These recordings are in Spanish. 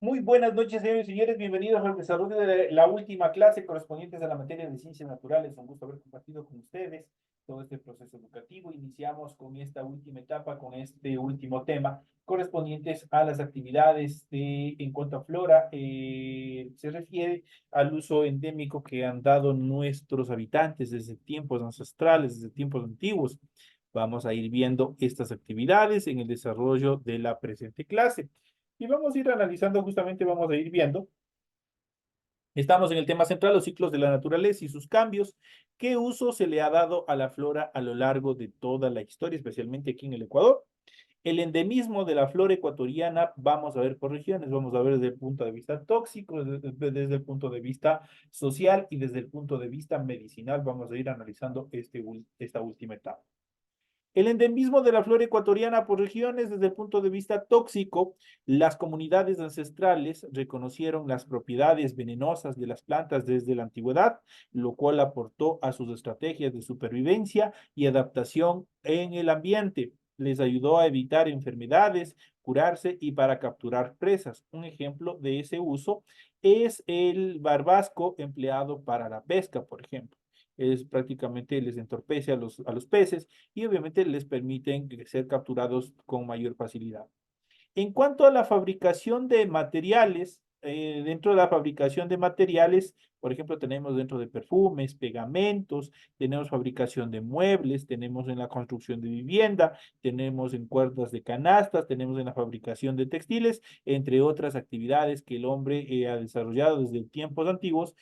Muy buenas noches, señores y señores. Bienvenidos al desarrollo de la última clase correspondientes a la materia de ciencias naturales. Un gusto haber compartido con ustedes todo este proceso educativo. Iniciamos con esta última etapa, con este último tema, correspondientes a las actividades en cuanto a flora. Se refiere al uso endémico que han dado nuestros habitantes desde tiempos ancestrales, desde tiempos antiguos. Vamos a ir viendo estas actividades en el desarrollo de la presente clase. Y vamos a ir analizando, justamente vamos a ir viendo. Estamos en el tema central, los ciclos de la naturaleza y sus cambios. ¿Qué uso se le ha dado a la flora a lo largo de toda la historia, especialmente aquí en el Ecuador? El endemismo de la flora ecuatoriana, vamos a ver por regiones, vamos a ver desde el punto de vista tóxico, desde el punto de vista social y desde el punto de vista medicinal. Vamos a ir analizando esta última etapa. El endemismo de la flora ecuatoriana por regiones desde el punto de vista tóxico, las comunidades ancestrales reconocieron las propiedades venenosas de las plantas desde la antigüedad, lo cual aportó a sus estrategias de supervivencia y adaptación en el ambiente. Les ayudó a evitar enfermedades, curarse y para capturar presas. Un ejemplo de ese uso es el barbasco empleado para la pesca, por ejemplo. Es prácticamente les entorpece a los peces y obviamente les permiten ser capturados con mayor facilidad. En cuanto a la fabricación de materiales, dentro de la fabricación de materiales, por ejemplo, tenemos dentro de perfumes, pegamentos, tenemos fabricación de muebles, tenemos en la construcción de vivienda, tenemos en cuerdas de canastas, tenemos en la fabricación de textiles, entre otras actividades que el hombre ha desarrollado desde tiempos antiguos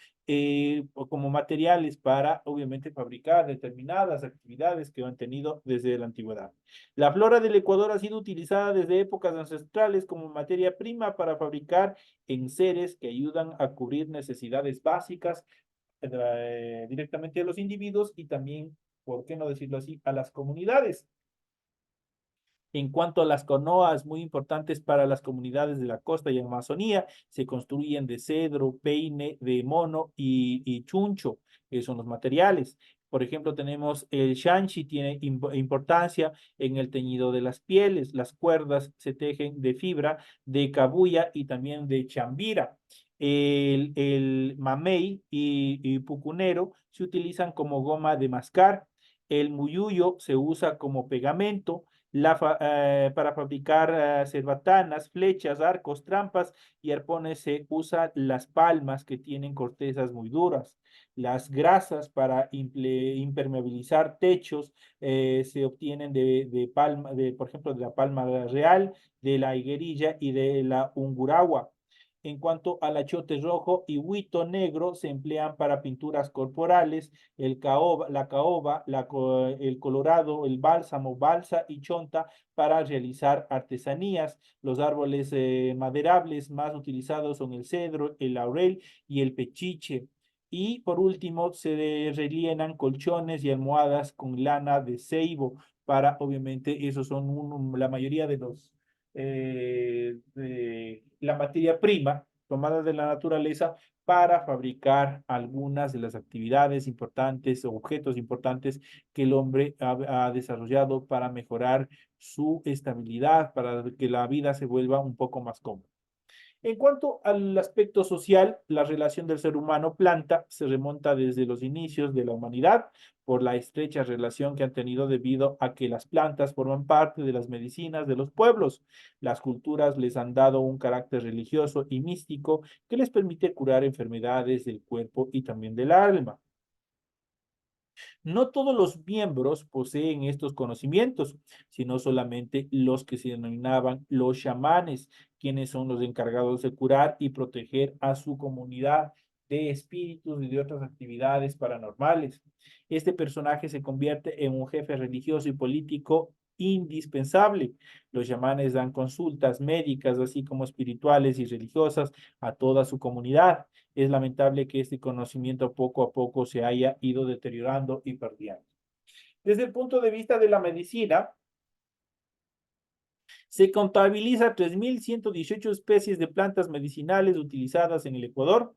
como materiales para, obviamente, fabricar determinadas actividades que han tenido desde la antigüedad. La flora del Ecuador ha sido utilizada desde épocas ancestrales como materia prima para fabricar enseres que ayudan a cubrir necesidades básicas directamente a los individuos y también, ¿por qué no decirlo así?, a las comunidades. En cuanto a las canoas, muy importantes para las comunidades de la costa y Amazonía, se construyen de cedro, peine, de mono y chuncho, que son los materiales. Por ejemplo, tenemos el shanshi, tiene importancia en el teñido de las pieles. Las cuerdas se tejen de fibra, de cabuya y también de chambira. El mamey y pucunero se utilizan como goma de mascar. El muyuyo se usa como pegamento para fabricar cerbatanas, flechas, arcos, trampas y arpones se usan las palmas que tienen cortezas muy duras. Las grasas para impermeabilizar techos se obtienen de palma, por ejemplo, de la palma real, de la higuerilla y de la unguragua. En cuanto al achote rojo y huito negro, se emplean para pinturas corporales, la caoba, el colorado, el bálsamo, balsa y chonta para realizar artesanías. Los árboles maderables más utilizados son el cedro, el laurel y el pechiche. Y por último, se relienan colchones y almohadas con lana de ceibo para, obviamente, esos son la mayoría de la materia prima tomada de la naturaleza para fabricar algunas de las actividades importantes o objetos importantes que el hombre ha desarrollado para mejorar su estabilidad, para que la vida se vuelva un poco más cómoda. En cuanto al aspecto social, la relación del ser humano-planta se remonta desde los inicios de la humanidad por la estrecha relación que han tenido debido a que las plantas forman parte de las medicinas de los pueblos. Las culturas les han dado un carácter religioso y místico que les permite curar enfermedades del cuerpo y también del alma. No todos los miembros poseen estos conocimientos, sino solamente los que se denominaban los chamanes, quienes son los encargados de curar y proteger a su comunidad de espíritus y de otras actividades paranormales. Este personaje se convierte en un jefe religioso y político indispensable. Los chamanes dan consultas médicas, así como espirituales y religiosas, a toda su comunidad. Es lamentable que este conocimiento poco a poco se haya ido deteriorando y perdiendo. Desde el punto de vista de la medicina, se contabiliza 3.118 especies de plantas medicinales utilizadas en el Ecuador.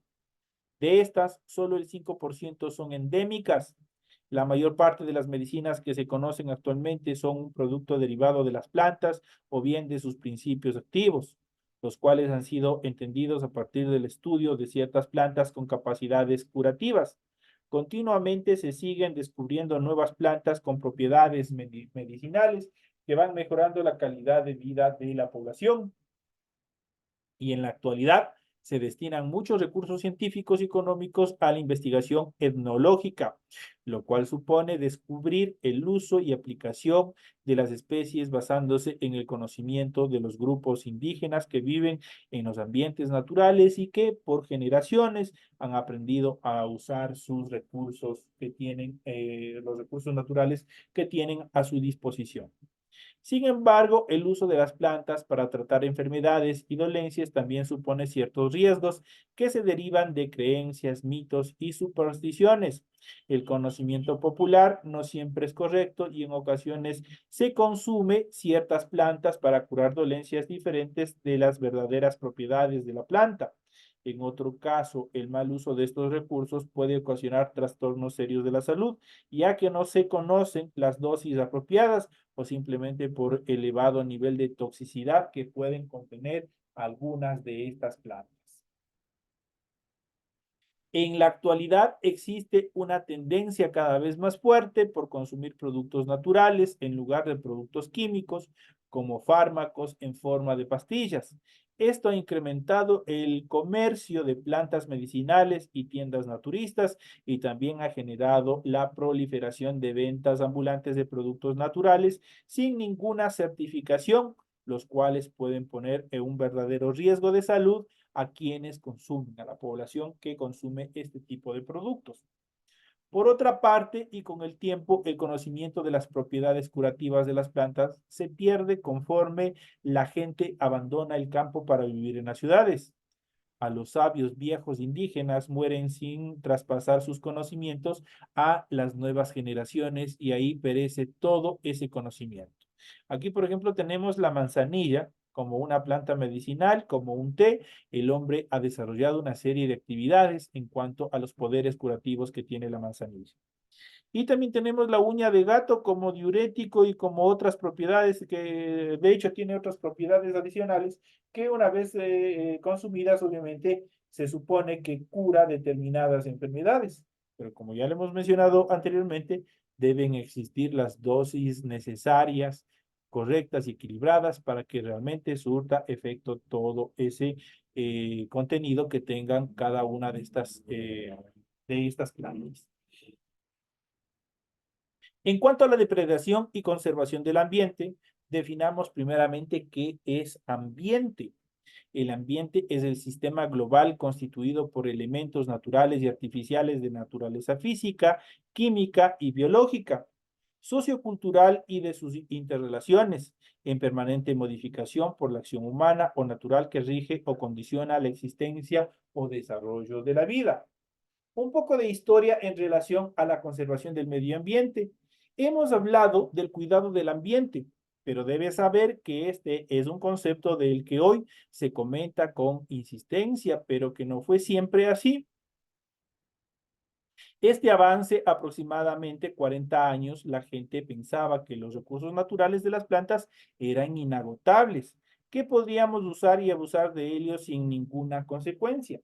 De estas, solo el 5% son endémicas. La mayor parte de las medicinas que se conocen actualmente son un producto derivado de las plantas o bien de sus principios activos. los cuales han sido entendidos a partir del estudio de ciertas plantas con capacidades curativas. Continuamente se siguen descubriendo nuevas plantas con propiedades medicinales que van mejorando la calidad de vida de la población. Y en la actualidad se destinan muchos recursos científicos y económicos a la investigación etnológica, lo cual supone descubrir el uso y aplicación de las especies basándose en el conocimiento de los grupos indígenas que viven en los ambientes naturales y que por generaciones han aprendido a usar sus recursos que tienen, los recursos naturales que tienen a su disposición. Sin embargo, el uso de las plantas para tratar enfermedades y dolencias también supone ciertos riesgos que se derivan de creencias, mitos y supersticiones. El conocimiento popular no siempre es correcto y en ocasiones se consume ciertas plantas para curar dolencias diferentes de las verdaderas propiedades de la planta. En otro caso, el mal uso de estos recursos puede ocasionar trastornos serios de la salud, ya que no se conocen las dosis apropiadas o simplemente por elevado nivel de toxicidad que pueden contener algunas de estas plantas. En la actualidad existe una tendencia cada vez más fuerte por consumir productos naturales en lugar de productos químicos, como fármacos en forma de pastillas. Esto ha incrementado el comercio de plantas medicinales y tiendas naturistas y también ha generado la proliferación de ventas ambulantes de productos naturales sin ninguna certificación, los cuales pueden poner en un verdadero riesgo de salud a quienes consumen, a la población que consume este tipo de productos. Por otra parte, y con el tiempo, el conocimiento de las propiedades curativas de las plantas se pierde conforme la gente abandona el campo para vivir en las ciudades. A los sabios viejos indígenas mueren sin traspasar sus conocimientos a las nuevas generaciones y ahí perece todo ese conocimiento. Aquí, por ejemplo, tenemos la manzanilla como una planta medicinal, como un té. El hombre ha desarrollado una serie de actividades en cuanto a los poderes curativos que tiene la manzanilla. Y también tenemos la uña de gato como diurético y como otras propiedades que de hecho tiene otras propiedades adicionales que una vez consumidas obviamente se supone que cura determinadas enfermedades. Pero como ya lo hemos mencionado anteriormente, deben existir las dosis necesarias, correctas y equilibradas para que realmente surta efecto todo ese contenido que tengan cada una de estas plantas. En cuanto a la depredación y conservación del ambiente, definamos primeramente qué es ambiente. El ambiente es el sistema global constituido por elementos naturales y artificiales de naturaleza física, química y biológica, sociocultural y de sus interrelaciones, en permanente modificación por la acción humana o natural que rige o condiciona la existencia o desarrollo de la vida. Un poco de historia en relación a la conservación del medio ambiente. Hemos hablado del cuidado del ambiente, pero debes saber que este es un concepto del que hoy se comenta con insistencia, pero que no fue siempre así. Este avance, aproximadamente 40 años, la gente pensaba que los recursos naturales de las plantas eran inagotables, que podríamos usar y abusar de ellos sin ninguna consecuencia.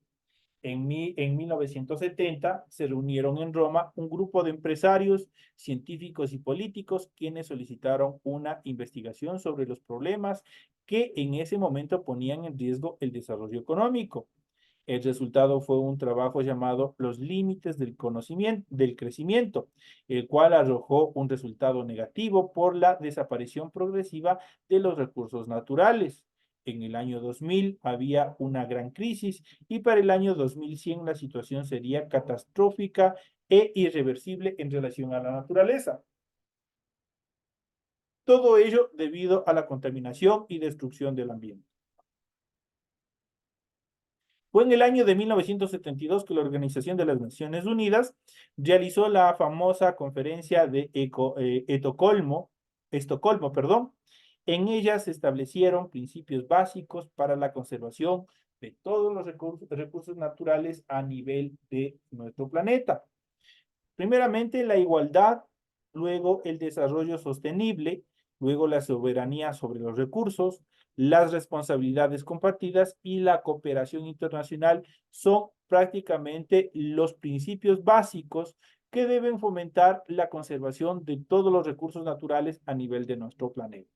En 1970 se reunieron en Roma un grupo de empresarios, científicos y políticos quienes solicitaron una investigación sobre los problemas que en ese momento ponían en riesgo el desarrollo económico. El resultado fue un trabajo llamado Los límites del conocimiento, del crecimiento, el cual arrojó un resultado negativo por la desaparición progresiva de los recursos naturales. En el año 2000 había una gran crisis y para el año 2100 la situación sería catastrófica e irreversible en relación a la naturaleza. Todo ello debido a la contaminación y destrucción del ambiente. Fue en el año de 1972 que la Organización de las Naciones Unidas realizó la famosa conferencia de Estocolmo, perdón. En ella se establecieron principios básicos para la conservación de todos los recursos naturales a nivel de nuestro planeta. Primeramente, la igualdad, luego el desarrollo sostenible, luego la soberanía sobre los recursos, las responsabilidades compartidas y la cooperación internacional son prácticamente los principios básicos que deben fomentar la conservación de todos los recursos naturales a nivel de nuestro planeta.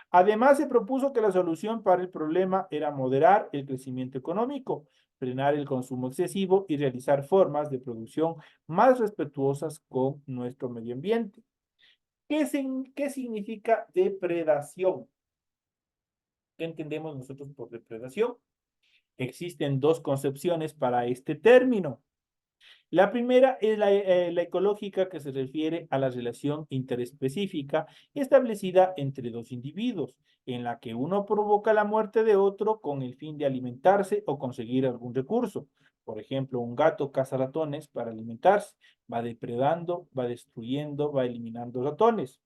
Además, se propuso que la solución para el problema era moderar el crecimiento económico, frenar el consumo excesivo y realizar formas de producción más respetuosas con nuestro medio ambiente. ¿Qué significa depredación? ¿Qué entendemos nosotros por depredación? Existen dos concepciones para este término. La primera es la ecológica, que se refiere a la relación interespecífica establecida entre dos individuos, en la que uno provoca la muerte de otro con el fin de alimentarse o conseguir algún recurso. Por ejemplo, un gato caza ratones para alimentarse, va depredando, va destruyendo, va eliminando ratones.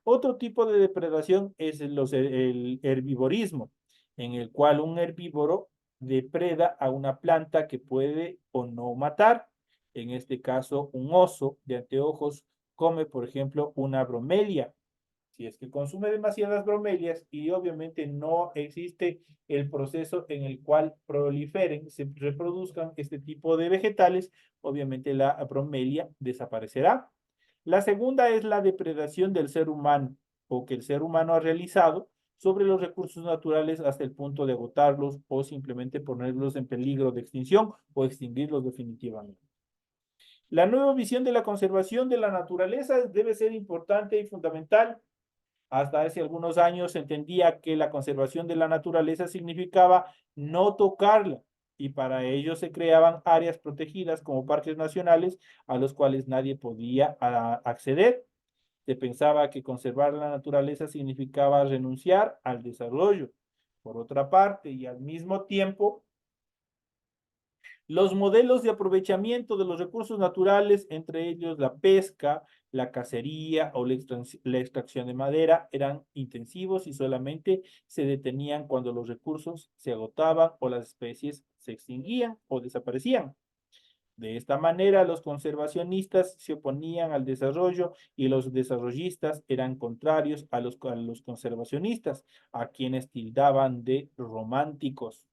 Otro tipo de depredación es el herbivorismo, en el cual un herbívoro depreda a una planta que puede o no matar. En este caso, un oso de anteojos come, por ejemplo, una bromelia. Si es que consume demasiadas bromelias y obviamente no existe el proceso en el cual proliferen, se reproduzcan este tipo de vegetales, obviamente la bromelia desaparecerá. La segunda es la depredación del ser humano o que el ser humano ha realizado sobre los recursos naturales hasta el punto de agotarlos o simplemente ponerlos en peligro de extinción o extinguirlos definitivamente. La nueva visión de la conservación de la naturaleza debe ser importante y fundamental. Hasta hace algunos años se entendía que la conservación de la naturaleza significaba no tocarla, y para ello se creaban áreas protegidas como parques nacionales a los cuales nadie podía acceder. Se pensaba que conservar la naturaleza significaba renunciar al desarrollo. Por otra parte, y al mismo tiempo, los modelos de aprovechamiento de los recursos naturales, entre ellos la pesca, la cacería o la extracción de madera, eran intensivos y solamente se detenían cuando los recursos se agotaban o las especies se extinguían o desaparecían. De esta manera, los conservacionistas se oponían al desarrollo y los desarrollistas eran contrarios a los conservacionistas, a quienes tildaban de románticos.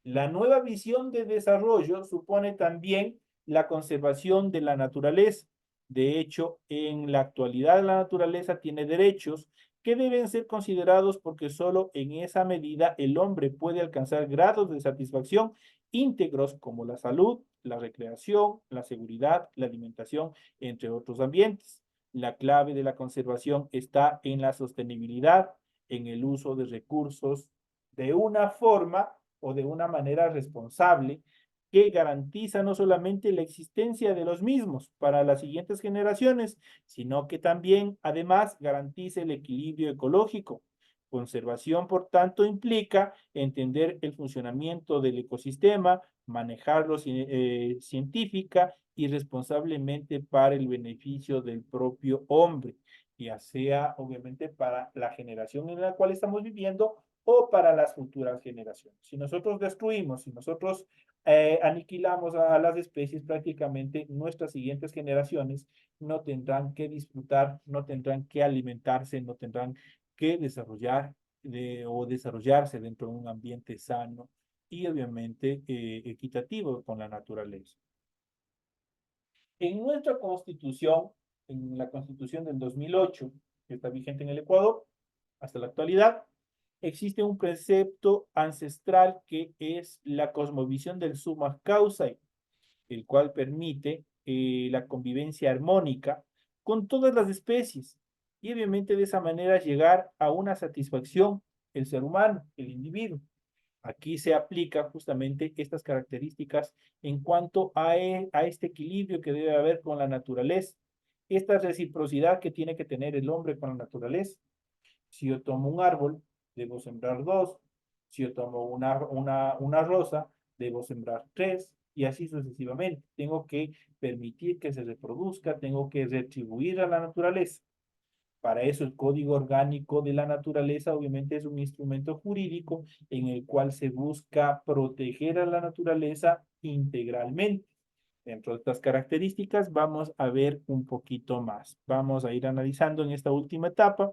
La nueva visión de desarrollo supone también la conservación de la naturaleza. De hecho, en la actualidad la naturaleza tiene derechos que deben ser considerados porque solo en esa medida el hombre puede alcanzar grados de satisfacción íntegros como la salud, la recreación, la seguridad, la alimentación, entre otros ambientes. La clave de la conservación está en la sostenibilidad, en el uso de recursos de una forma o de una manera responsable que garantiza no solamente la existencia de los mismos para las siguientes generaciones, sino que también, además, garantiza el equilibrio ecológico. Conservación, por tanto, implica entender el funcionamiento del ecosistema, manejarlo científica y responsablemente para el beneficio del propio hombre, ya sea obviamente para la generación en la cual estamos viviendo o para las futuras generaciones. Si nosotros destruimos, si nosotros aniquilamos a las especies, prácticamente nuestras siguientes generaciones no tendrán que disfrutar, no tendrán que alimentarse, no tendrán que desarrollar o desarrollarse dentro de un ambiente sano y obviamente equitativo con la naturaleza. En nuestra constitución, en la constitución del 2008, que está vigente en el Ecuador, hasta la actualidad, existe un precepto ancestral que es la cosmovisión del summa causae, el cual permite la convivencia armónica con todas las especies y obviamente de esa manera llegar a una satisfacción el ser humano, el individuo. Aquí se aplica justamente estas características en cuanto a este equilibrio que debe haber con la naturaleza, esta reciprocidad que tiene que tener el hombre con la naturaleza. Si yo tomo un árbol, debo sembrar dos. Si yo tomo una rosa, debo sembrar tres. Y así sucesivamente. Tengo que permitir que se reproduzca, tengo que retribuir a la naturaleza. Para eso el Código Orgánico de la Naturaleza obviamente es un instrumento jurídico en el cual se busca proteger a la naturaleza integralmente. Dentro de estas características vamos a ver un poquito más. Vamos a ir analizando en esta última etapa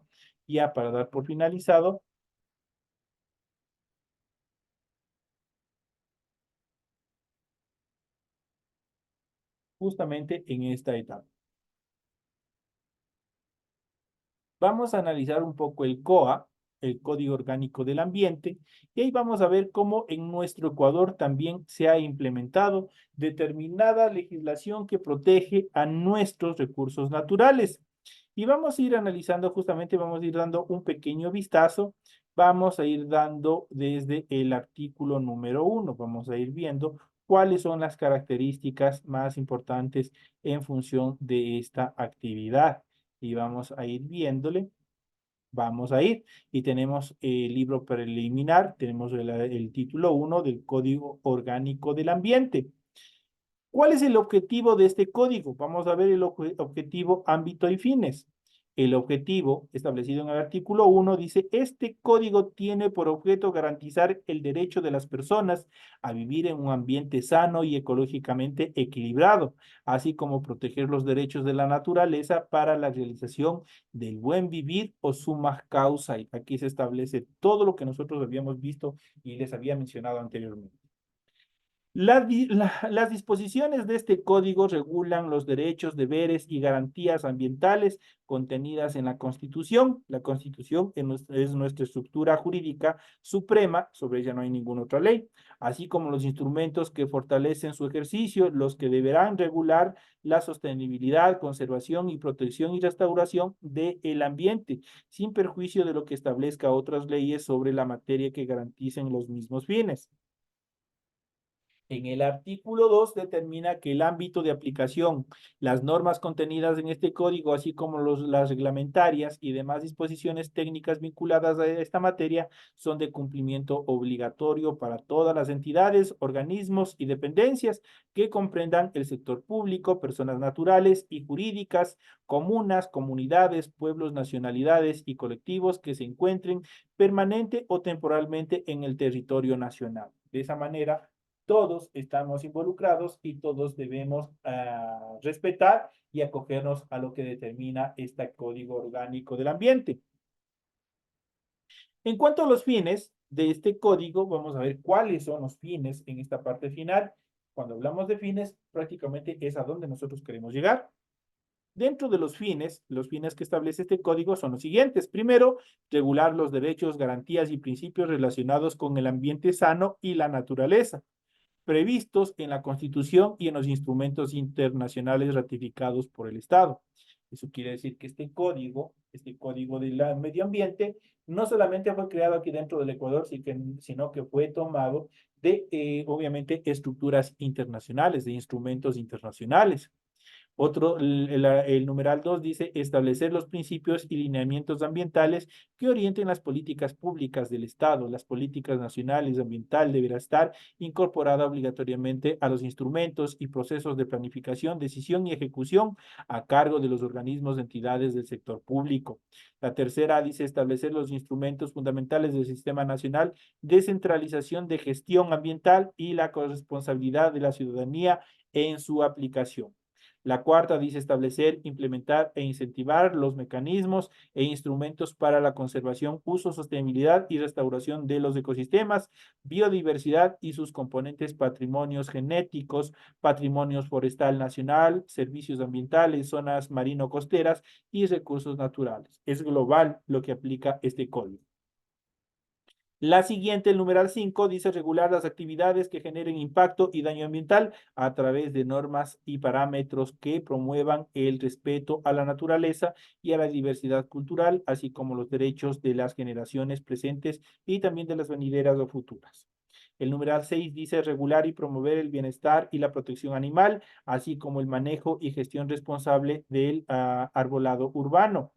ya para dar por finalizado justamente en esta etapa. Vamos a analizar un poco el COA, el Código Orgánico del Ambiente, y ahí vamos a ver cómo en nuestro Ecuador también se ha implementado determinada legislación que protege a nuestros recursos naturales. Y vamos a ir analizando justamente, vamos a ir dando un pequeño vistazo, vamos a ir dando desde el artículo número 1, vamos a ir viendo cuáles son las características más importantes en función de esta actividad. Y vamos a ir viéndole, vamos a ir y tenemos el libro preliminar, tenemos el título 1 del Código Orgánico del Ambiente. ¿Cuál es el objetivo de este código? Vamos a ver el objetivo, ámbito y fines. El objetivo establecido en el artículo 1 dice, este código tiene por objeto garantizar el derecho de las personas a vivir en un ambiente sano y ecológicamente equilibrado, así como proteger los derechos de la naturaleza para la realización del buen vivir o summa causa. Y aquí se establece todo lo que nosotros habíamos visto y les había mencionado anteriormente. Las disposiciones de este código regulan los derechos, deberes y garantías ambientales contenidas en la Constitución. La Constitución es nuestra estructura jurídica suprema, sobre ella no hay ninguna otra ley, así como los instrumentos que fortalecen su ejercicio, los que deberán regular la sostenibilidad, conservación y protección y restauración del ambiente, sin perjuicio de lo que establezca otras leyes sobre la materia que garanticen los mismos fines. En el artículo 2 determina que el ámbito de aplicación, las normas contenidas en este código, así como las reglamentarias y demás disposiciones técnicas vinculadas a esta materia, son de cumplimiento obligatorio para todas las entidades, organismos y dependencias que comprendan el sector público, personas naturales y jurídicas, comunas, comunidades, pueblos, nacionalidades y colectivos que se encuentren permanente o temporalmente en el territorio nacional. De esa manera, todos estamos involucrados y todos debemos respetar y acogernos a lo que determina este Código Orgánico del Ambiente. En cuanto a los fines de este código, vamos a ver cuáles son los fines en esta parte final. Cuando hablamos de fines, prácticamente es a donde nosotros queremos llegar. Dentro de los fines que establece este código son los siguientes. Primero, regular los derechos, garantías y principios relacionados con el ambiente sano y la naturaleza, previstos en la Constitución y en los instrumentos internacionales ratificados por el Estado. Eso quiere decir que este código del medio ambiente, no solamente fue creado aquí dentro del Ecuador, sino que fue tomado de, obviamente, estructuras internacionales, de instrumentos internacionales. Otro, el numeral 2 dice establecer los principios y lineamientos ambientales que orienten las políticas públicas del Estado. Las políticas nacionales ambiental deberá estar incorporada obligatoriamente a los instrumentos y procesos de planificación, decisión y ejecución a cargo de los organismos de entidades del sector público. La tercera dice establecer los instrumentos fundamentales del Sistema Nacional de Centralización de Gestión Ambiental y la corresponsabilidad de la ciudadanía en su aplicación. La cuarta dice establecer, implementar e incentivar los mecanismos e instrumentos para la conservación, uso, sostenibilidad y restauración de los ecosistemas, biodiversidad y sus componentes, patrimonios genéticos, patrimonios forestal nacional, servicios ambientales, zonas marino-costeras y recursos naturales. Es global lo que aplica este código. La siguiente, el numeral 5, dice regular las actividades que generen impacto y daño ambiental a través de normas y parámetros que promuevan el respeto a la naturaleza y a la diversidad cultural, así como los derechos de las generaciones presentes y también de las venideras o futuras. El numeral 6 dice regular y promover el bienestar y la protección animal, así como el manejo y gestión responsable del arbolado urbano.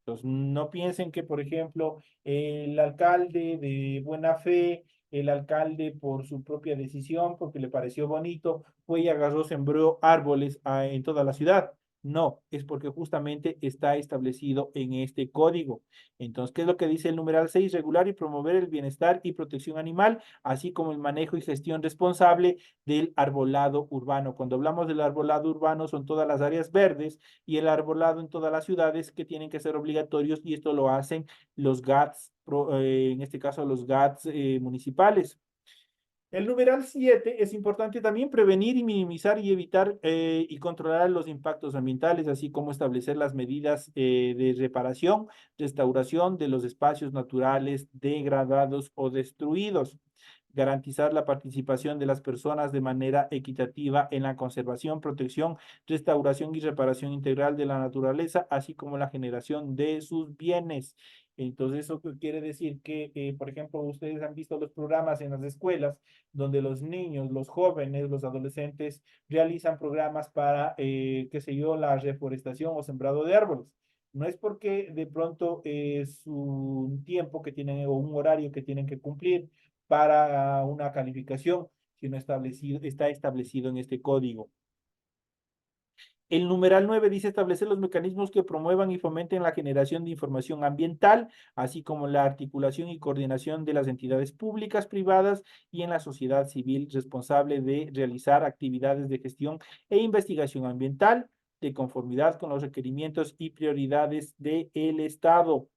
Entonces, no piensen que, por ejemplo, el alcalde de buena fe, el alcalde por su propia decisión, porque le pareció bonito, fue y agarró, sembró árboles en toda la ciudad. No, es porque justamente está establecido en este código. Entonces, ¿qué es lo que dice el numeral 6? Regular y promover el bienestar y protección animal, así como el manejo y gestión responsable del arbolado urbano. Cuando hablamos del arbolado urbano, son todas las áreas verdes y el arbolado en todas las ciudades que tienen que ser obligatorios, y esto lo hacen los GATS, en este caso los GATS municipales. El numeral 7 es importante también prevenir y minimizar y evitar y controlar los impactos ambientales, así como establecer las medidas de reparación, restauración de los espacios naturales degradados o destruidos. Garantizar la participación de las personas de manera equitativa en la conservación, protección, restauración y reparación integral de la naturaleza, así como la generación de sus bienes. Entonces, eso quiere decir que, por ejemplo, ustedes han visto los programas en las escuelas donde los niños, los jóvenes, los adolescentes realizan programas para, qué sé yo, la reforestación o sembrado de árboles. No es porque de pronto es un tiempo que tienen o un horario que tienen que cumplir para una calificación, sino está establecido en este código. El numeral 9 dice establecer los mecanismos que promuevan y fomenten la generación de información ambiental, así como la articulación y coordinación de las entidades públicas, privadas y en la sociedad civil responsable de realizar actividades de gestión e investigación ambiental de conformidad con los requerimientos y prioridades del Estado.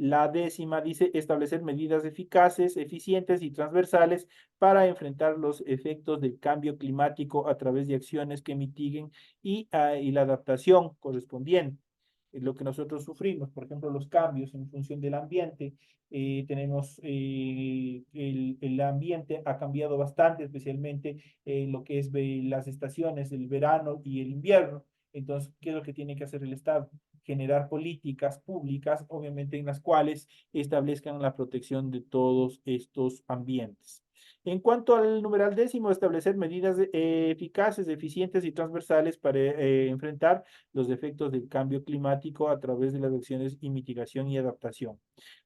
La décima dice establecer medidas eficaces, eficientes y transversales para enfrentar los efectos del cambio climático a través de acciones que mitiguen y la adaptación correspondiente. Es lo que nosotros sufrimos, por ejemplo, los cambios en función del ambiente. Tenemos el ambiente ha cambiado bastante, especialmente lo que es las estaciones, el verano y el invierno. Entonces, ¿qué es lo que tiene que hacer el Estado? Generar políticas públicas, obviamente en las cuales establezcan la protección de todos estos ambientes. En cuanto al numeral décimo, establecer medidas eficaces, eficientes y transversales para enfrentar los efectos del cambio climático a través de las acciones y mitigación y adaptación.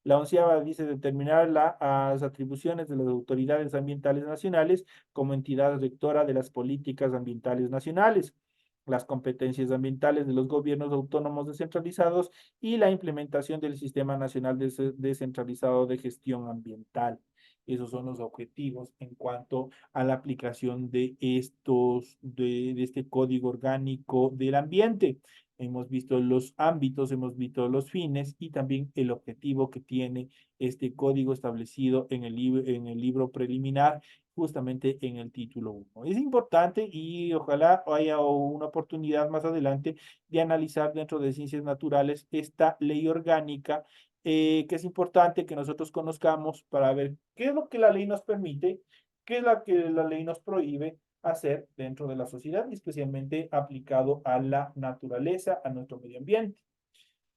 La onceava dice determinar las atribuciones de las autoridades ambientales nacionales como entidad rectora de las políticas ambientales nacionales, las competencias ambientales de los gobiernos autónomos descentralizados y la implementación del Sistema Nacional Descentralizado de Gestión Ambiental. Esos son los objetivos en cuanto a la aplicación de este código orgánico del ambiente. Hemos visto los ámbitos, hemos visto los fines y también el objetivo que tiene este código establecido en el libro preliminar, justamente en el título 1. Es importante y ojalá haya una oportunidad más adelante de analizar dentro de ciencias naturales esta ley orgánica, que es importante que nosotros conozcamos para ver qué es lo que la ley nos permite, qué es lo que la ley nos prohíbe hacer dentro de la sociedad y especialmente aplicado a la naturaleza, a nuestro medio ambiente.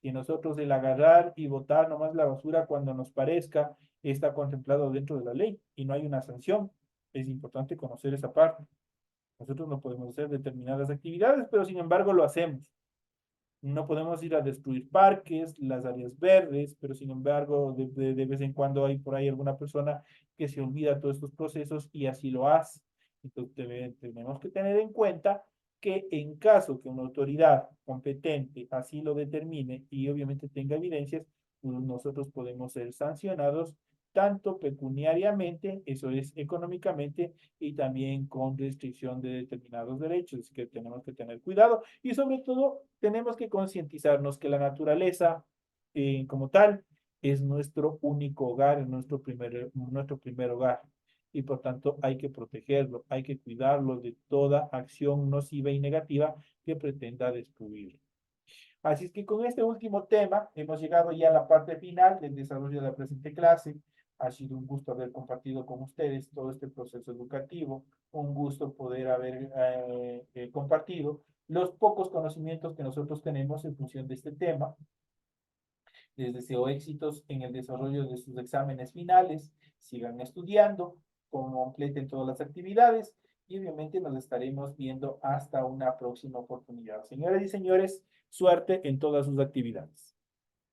Y nosotros el agarrar y botar nomás la basura cuando nos parezca está contemplado dentro de la ley y no hay una sanción. Es importante conocer esa parte. Nosotros no podemos hacer determinadas actividades, pero sin embargo lo hacemos. No podemos ir a destruir parques, las áreas verdes, pero sin embargo de vez en cuando hay por ahí alguna persona que se olvida todos estos procesos y así lo hace. Entonces tenemos que tener en cuenta que en caso que una autoridad competente así lo determine y obviamente tenga evidencias, nosotros podemos ser sancionados tanto pecuniariamente, eso es económicamente, y también con restricción de determinados derechos. Así que tenemos que tener cuidado y sobre todo tenemos que concientizarnos que la naturaleza como tal es nuestro único hogar, es nuestro primer hogar. Y por tanto hay que protegerlo, hay que cuidarlo de toda acción nociva y negativa que pretenda destruirlo. Así es que con este último tema hemos llegado ya a la parte final del desarrollo de la presente clase. Ha sido un gusto haber compartido con ustedes todo este proceso educativo, un gusto poder haber compartido los pocos conocimientos que nosotros tenemos en función de este tema. Les deseo éxitos en el desarrollo de sus exámenes finales, sigan estudiando, completen todas las actividades y obviamente nos estaremos viendo hasta una próxima oportunidad. Señoras y señores, suerte en todas sus actividades.